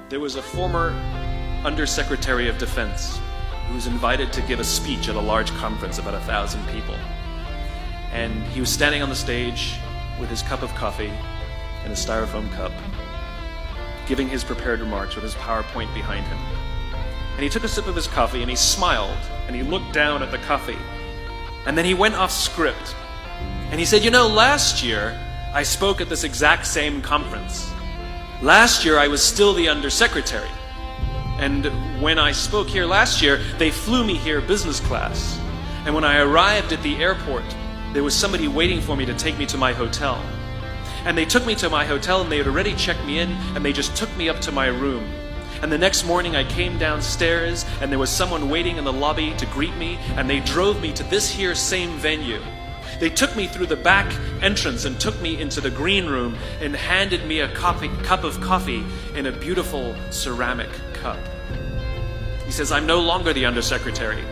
There was a former Undersecretary of Defense who was invited to give a speech at a large conference, about 1,000 people. And he was standing on the stage with his cup of coffee and a Styrofoam cup, giving his prepared remarks with his PowerPoint behind him. And he took a sip of his coffee and he smiled and he looked down at the coffee. And then he went off script. And he said, last year I spoke at this exact same conference. Last year I was still the Undersecretary. And when I spoke here last year, they flew me here business class. And when I arrived at the airport, there was somebody waiting for me to take me to my hotel. And they took me to my hotel and they had already checked me in and they just took me up to my room. And the next morning I came downstairs and there was someone waiting in the lobby to greet me and they drove me to this here same venue. They took me through the back entrance and took me into the green room and handed me a cup of coffee in a beautiful ceramic cup. He says, I'm no longer the Undersecretary.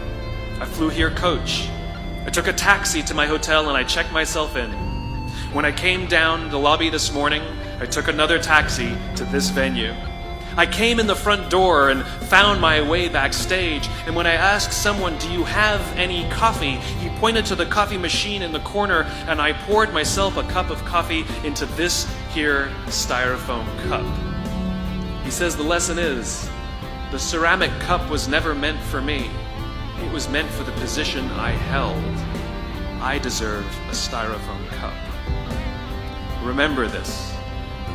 I flew here coach. I took a taxi to my hotel and I checked myself in. When I came down the lobby this morning, I took another taxi to this venue. I came in the front door and found my way backstage, and when I asked someone, do you have any coffee? He pointed to the coffee machine in the corner, and I poured myself a cup of coffee into this here Styrofoam cup. He says the lesson is, the ceramic cup was never meant for me. It was meant for the position I held. I deserve a Styrofoam cup. Remember this.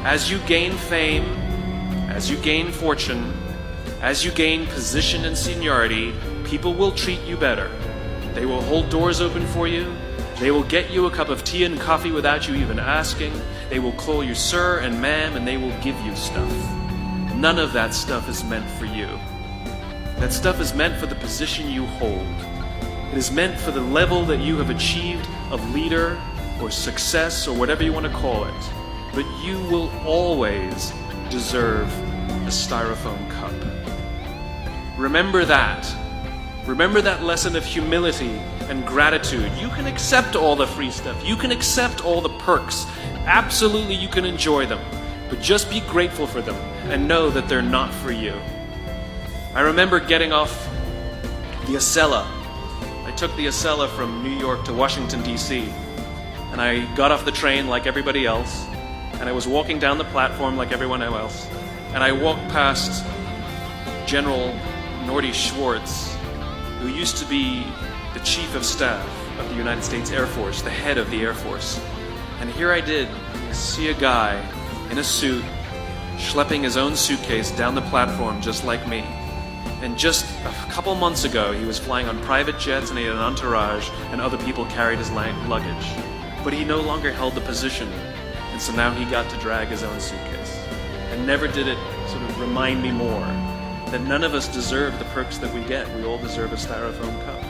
As you gain fame, as you gain fortune, as you gain position and seniority, people will treat you better. They will hold doors open for you. They will get you a cup of tea and coffee without you even asking. They will call you sir and ma'am, and they will give you stuff. None of that stuff is meant for you. That stuff is meant for the position you hold. It is meant for the level that you have achieved of leader or success or whatever you want to call it. But you will always deserve a Styrofoam cup. Remember that. Remember that lesson of humility and gratitude. You can accept all the free stuff. You can accept all the perks. Absolutely, you can enjoy them. But just be grateful for them and know that they're not for you. I remember getting off the Acela. I took the Acela from New York to Washington, D.C. And I got off the train like everybody else. And I was walking down the platform like everyone else. And I walked past General Norty Schwartz, who used to be the Chief of Staff of the United States Air Force, the head of the Air Force. And here I did see a guy in a suit schlepping his own suitcase down the platform just like me. And just a couple months ago, he was flying on private jets and he had an entourage and other people carried his luggage. But he no longer held the position. And so now he got to drag his own suitcase. And never did it sort of remind me more that none of us deserve the perks that we get. We all deserve a Styrofoam cup.